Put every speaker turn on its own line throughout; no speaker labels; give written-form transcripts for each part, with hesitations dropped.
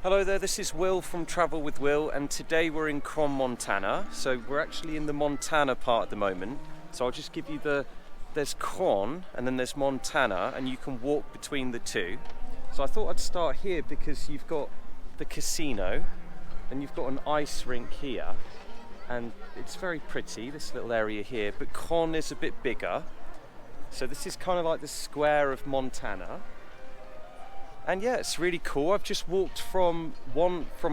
Hello there, this is Will from Travel with Will, and today we're in Cron, Montana. So we're actually in the Montana part at the moment. So I'll just give you there's Cron and then there's Montana, and you can walk between the two. So I thought I'd start here because you've got the casino and you've got an ice rink here, and it's very pretty, this little area here, but Cron is a bit bigger. So this is kind of like the square of Montana. And yeah, it's really cool. I've just walked from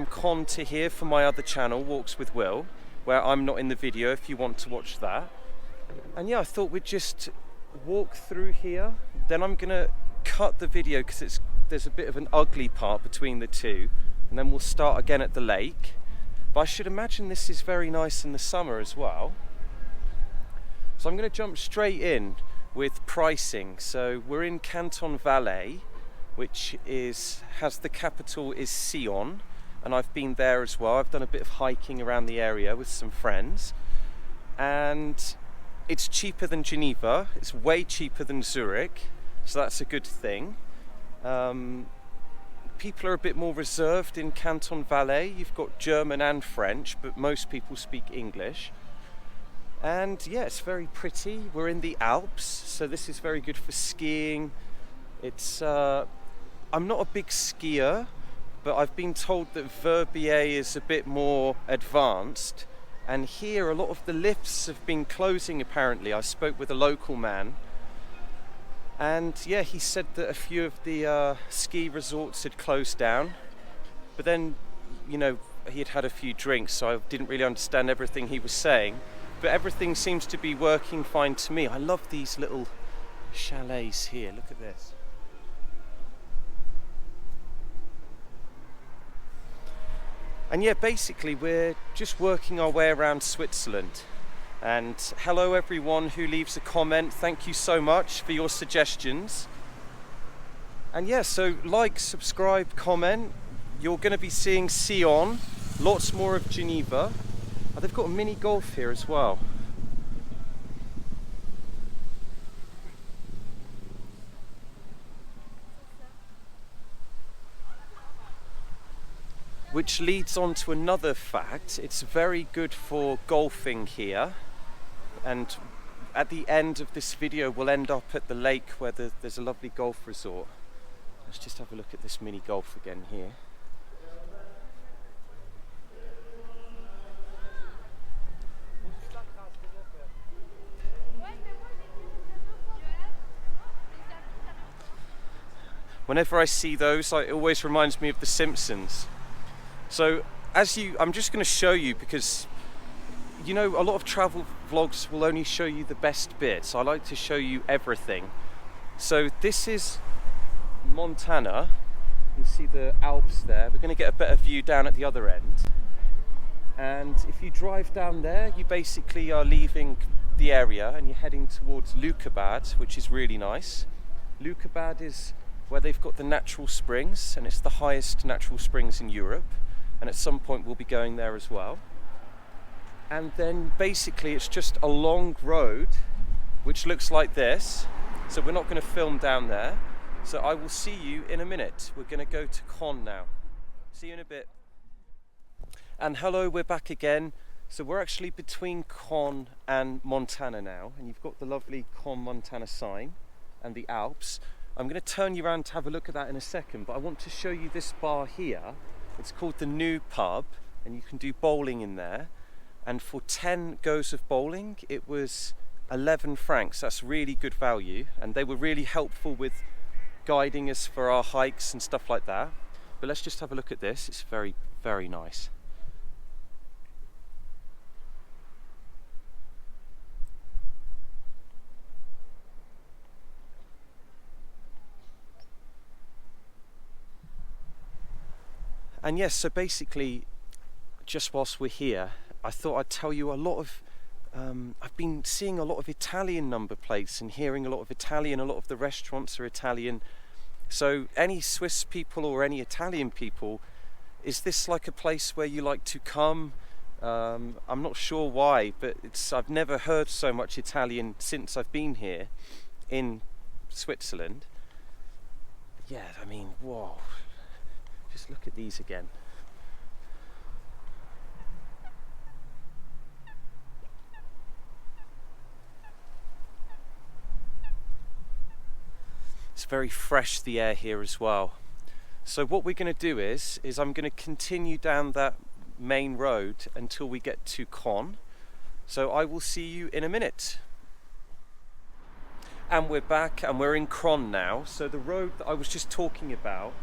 Con to here for my other channel, Walks with Will, where I'm not in the video if you want to watch that. And yeah, I thought we'd just walk through here. Then I'm gonna cut the video because there's a bit of an ugly part between the two, and then we'll start again at the lake. But I should imagine this is very nice in the summer as well. So I'm gonna jump straight in with pricing. So we're in Canton Valais, which has the capital is Sion, and I've been there as well. I've done a bit of hiking around the area with some friends, and it's cheaper than Geneva. It's way cheaper than Zurich, so that's a good thing. People are a bit more reserved in Canton Valais. You've got German and French, but most people speak English. And yeah, it's very pretty. We're in the Alps, so this is very good for skiing. I'm not a big skier, but I've been told that Verbier is a bit more advanced, and here a lot of the lifts have been closing apparently. I spoke with a local man, and yeah, he said that a few of the ski resorts had closed down, but then, you know, he had a few drinks, so I didn't really understand everything he was saying, but everything seems to be working fine to me. I love these little chalets here, look at this. And yeah, basically we're just working our way around Switzerland. And hello everyone who leaves a comment, thank you so much for your suggestions. And yeah, so like, subscribe, comment. You're going to be seeing Sion, lots more of Geneva. Oh, they've got a mini golf here as well. Which leads on to another fact. It's very good for golfing here, and at the end of this video we'll end up at the lake where there's a lovely golf resort. Let's just have a look at this mini golf again here. Whenever I see those, it always reminds me of The Simpsons. So I'm just going to show you, because you know a lot of travel vlogs will only show you the best bits. I like to show you everything. So this is Montana. You see the Alps there. We're going to get a better view down at the other end. And if you drive down there, you basically are leaving the area and you're heading towards Leukerbad, which is really nice. Leukerbad is where they've got the natural springs, and it's the highest natural springs in Europe. And at some point we'll be going there as well. And then basically it's just a long road which looks like this. So we're not going to film down there. So I will see you in a minute. We're going to go to Con now. See you in a bit. And hello, we're back again. So we're actually between Con and Montana now, and you've got the lovely Con Montana sign and the Alps. I'm going to turn you around to have a look at that in a second, but I want to show you this bar here. It's called the New Pub, and you can do bowling in there. And for 10 goes of bowling, it was 11 francs. That's really good value. And they were really helpful with guiding us for our hikes and stuff like that. But let's just have a look at this. It's very, very nice. And yes, so basically, just whilst we're here, I thought I'd tell you a lot of, I've been seeing a lot of Italian number plates and hearing a lot of Italian. A lot of the restaurants are Italian. So any Swiss people or any Italian people, is this like a place where you like to come? I'm not sure why, but I've never heard so much Italian since I've been here in Switzerland. Yeah, I mean, whoa. Just look at these again. It's very fresh, the air here as well. So what we're going to do is I'm going to continue down that main road until we get to Con. So I will see you in a minute. And we're back and we're in Cron now. So the road that I was just talking about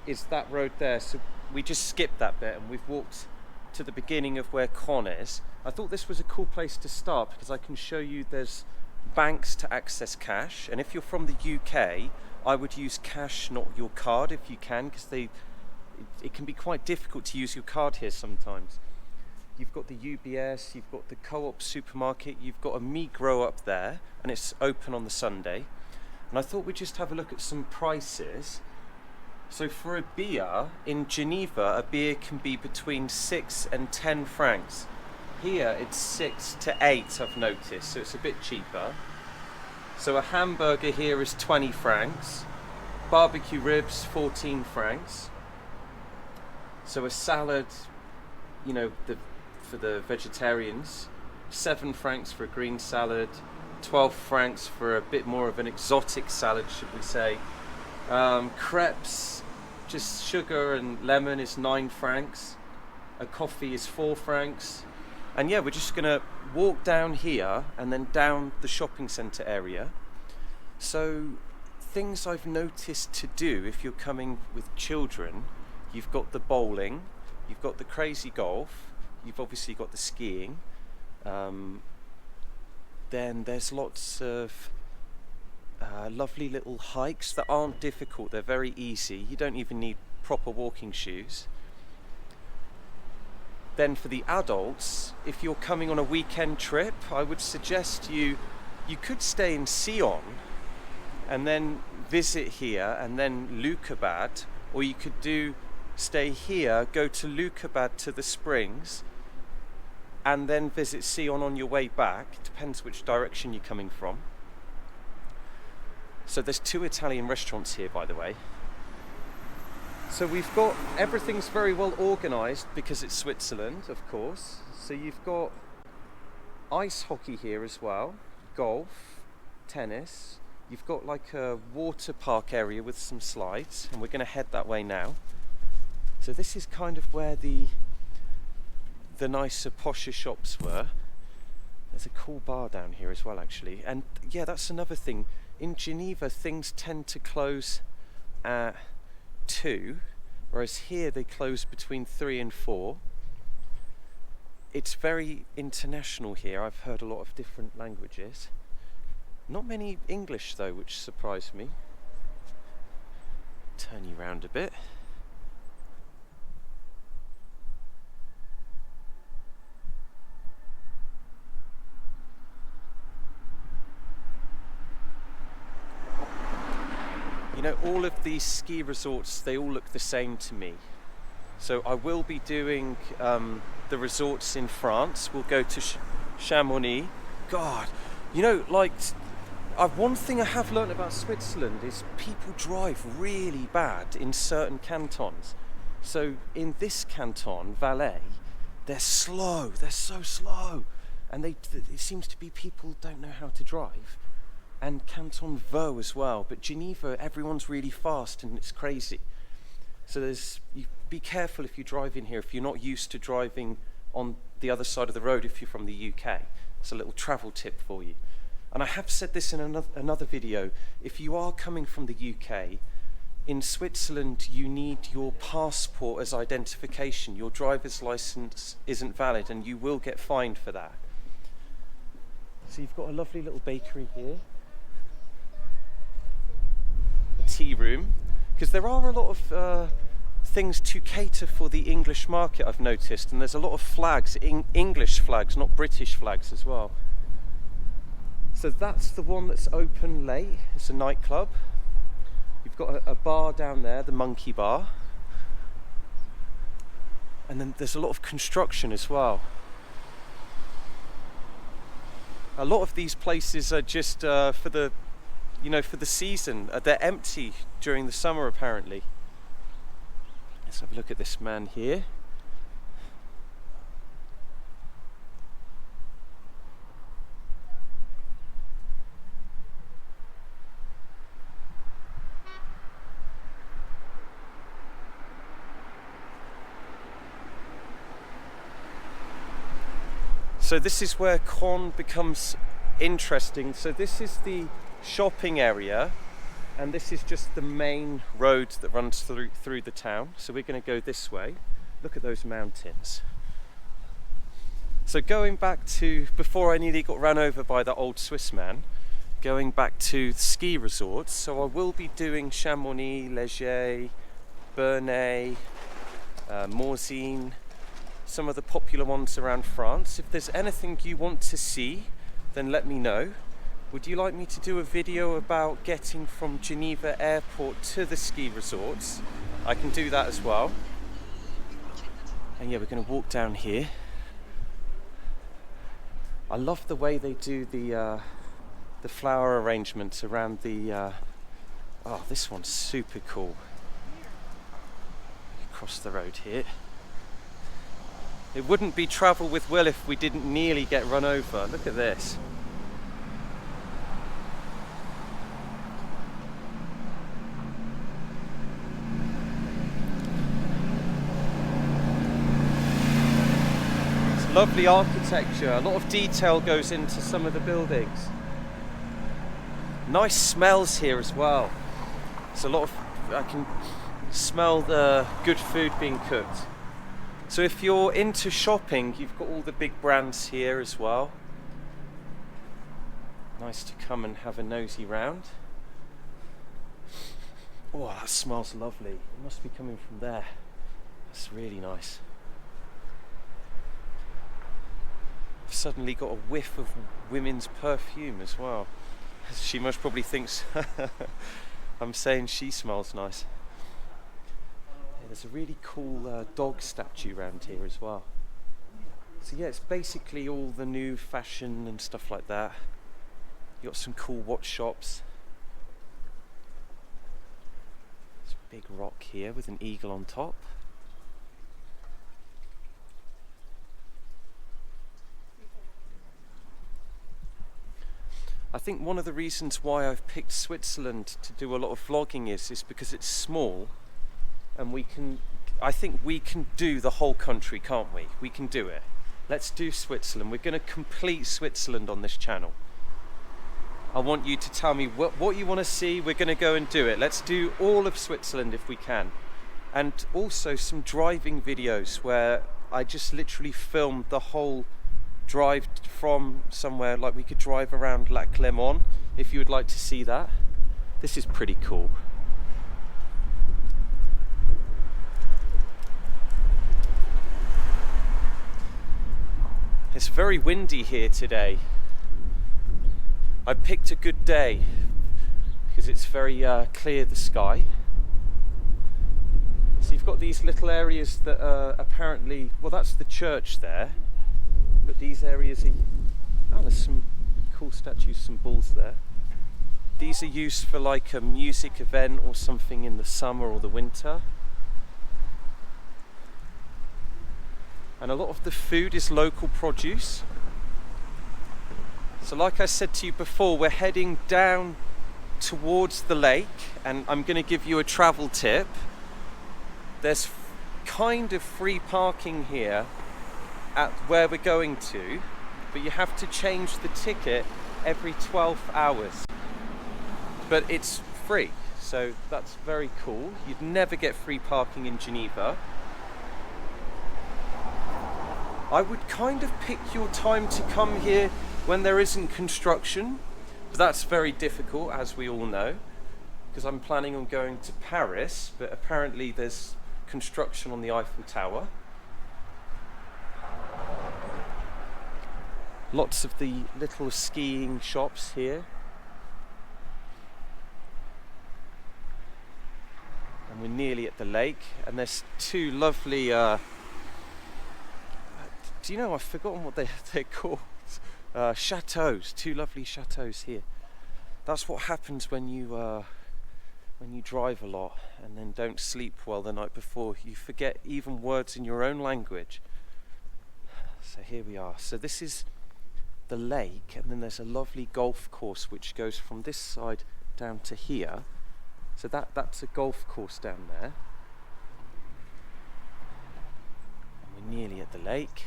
is that road there. So we just skipped that bit and we've walked to the beginning of where Con is. I thought this was a cool place to start because I can show you there's banks to access cash. And if you're from the UK, I would use cash, not your card if you can, because it can be quite difficult to use your card here sometimes. You've got the UBS, you've got the Co-op supermarket, you've got a Migros up there, and it's open on the Sunday. And I thought we'd just have a look at some prices. So for a beer, in Geneva, a beer can be between 6 and 10 francs. Here it's 6 to 8, I've noticed, so it's a bit cheaper. So a hamburger here is 20 francs, barbecue ribs 14 francs. So a salad, you know, for the vegetarians, 7 francs for a green salad, 12 francs for a bit more of an exotic salad, should we say. Crepes, just sugar and lemon, is 9 francs. A coffee is 4 francs. And yeah, we're just gonna walk down here and then down the shopping centre area. So things I've noticed to do if you're coming with children, you've got the bowling, you've got the crazy golf, you've obviously got the skiing. Then there's lots of lovely little hikes that aren't difficult, they're very easy. You don't even need proper walking shoes. Then for the adults, if you're coming on a weekend trip, I would suggest you could stay in Sion and then visit here and then Lukebad, or you could stay here, go to Lukebad to the springs and then visit Sion on your way back. It depends which direction you're coming from. So there's 2 Italian restaurants here, by the way. So we've got, everything's very well organised because it's Switzerland, of course. So you've got ice hockey here as well, golf, tennis. You've got like a water park area with some slides, and we're going to head that way now. So this is kind of where the nicer, posher shops were. There's a cool bar down here as well, actually. And yeah, that's another thing. In Geneva, things tend to close at 2, whereas here they close between 3 and 4. It's very international here. I've heard a lot of different languages. Not many English though, which surprised me. Turn you round a bit. You know, all of these ski resorts, they all look the same to me. So I will be doing the resorts in France. We'll go to Chamonix. God, you know, like, one thing I have learned about Switzerland is people drive really bad in certain cantons. So in this canton, Valais, they're slow, they're so slow. And it seems to be people don't know how to drive. And Canton Vaud as well, but Geneva, everyone's really fast and it's crazy. So you be careful if you drive in here, if you're not used to driving on the other side of the road if you're from the UK. It's a little travel tip for you. And I have said this in another video, if you are coming from the UK, in Switzerland you need your passport as identification. Your driver's license isn't valid and you will get fined for that. So you've got a lovely little bakery here. Tea room, because there are a lot of things to cater for the English market, I've noticed, and there's a lot of flags, English flags, not British flags as well. So that's the one that's open late. It's a nightclub. You've got a bar down there, the Monkey Bar, and then there's a lot of construction as well. A lot of these places are just for the season. They're empty during the summer apparently. Let's have a look at this man here. So this is where Caen becomes interesting. So this is the shopping area, and this is just the main road that runs through the town. So we're going to go this way. Look at those mountains. So going back to before I nearly got run over by the old Swiss man, going back to the ski resorts. So I will be doing Chamonix, Léger, Bernay, Morzine, some of the popular ones around France. If there's anything you want to see, then let me know. Would you like me to do a video about getting from Geneva Airport to the ski resorts? I can do that as well. And yeah, we're going to walk down here. I love the way they do the flower arrangements around the... oh, this one's super cool. Across the road here. It wouldn't be Travel with Will if we didn't nearly get run over. Look at this. It's lovely architecture. A lot of detail goes into some of the buildings. Nice smells here as well. There's a lot of... I can smell the good food being cooked. So if you're into shopping, you've got all the big brands here as well. Nice to come and have a nosy round. Oh, that smells lovely. It must be coming from there. That's really nice. I've suddenly got a whiff of women's perfume as well. She most probably thinks I'm saying she smells nice. There's a really cool dog statue around here as well. So yeah, it's basically all the new fashion and stuff like that. You got some cool watch shops. There's a big rock here with an eagle on top. I think one of the reasons why I've picked Switzerland to do a lot of vlogging is because it's small. And I think we can do the whole country, can't we? We can do it. Let's do Switzerland. We're going to complete Switzerland on this channel. I want you to tell me what you want to see. We're going to go and do it. Let's do all of Switzerland if we can. And also some driving videos where I just literally filmed the whole drive from somewhere. Like we could drive around Lac Léman if you would like to see that. This is pretty cool. It's very windy here today. I picked a good day because it's very clear, the sky. So you've got these little areas that are apparently, well, that's the church there, but these areas are, oh, there's some cool statues, some bulls there. These are used for like a music event or something in the summer or the winter. And a lot of the food is local produce. So like I said to you before, we're heading down towards the lake, and I'm going to give you a travel tip. There's kind of free parking here at where we're going to, but you have to change the ticket every 12 hours. But it's free, so that's very cool. You'd never get free parking in Geneva. I would kind of pick your time to come here when there isn't construction, but that's very difficult, as we all know, because I'm planning on going to Paris, but apparently there's construction on the Eiffel Tower. Lots of the little skiing shops here. And we're nearly at the lake, and there's two lovely do you know, I've forgotten what they're called. Chateaus, two lovely chateaus here. That's what happens when you when you drive a lot and then don't sleep well the night before, you forget even words in your own language. So here we are. So this is the lake, and then there's a lovely golf course which goes from this side down to here. So that's a golf course down there. And we're nearly at the lake.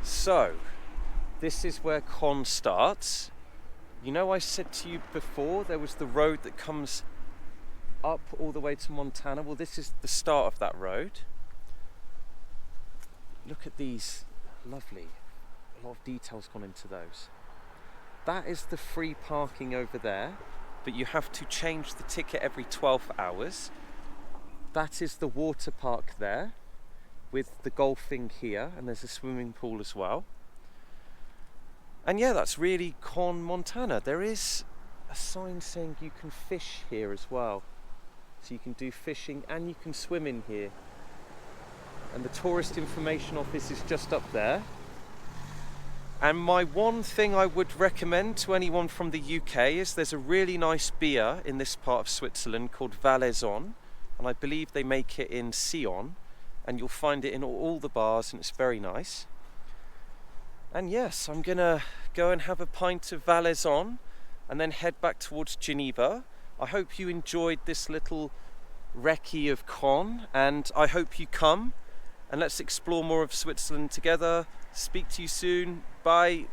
So, this is where Con starts. You know, I said to you before there was the road that comes up all the way to Montana. Well, this is the start of that road. Look at these, lovely. A lot of details gone into those. That is the free parking over there, but you have to change the ticket every 12 hours. That is the water park there, with the golfing here, and there's a swimming pool as well. And yeah, that's really Con, Montana. There is a sign saying you can fish here as well. So you can do fishing and you can swim in here. And the tourist information office is just up there. And my one thing I would recommend to anyone from the UK is there's a really nice beer in this part of Switzerland called Valaison, and I believe they make it in Sion. And you'll find it in all the bars, and it's very nice. And yes, I'm gonna go and have a pint of Valaison and then head back towards Geneva. I hope you enjoyed this little recce of Con, and I hope you come and let's explore more of Switzerland together. Speak to you soon. Bye.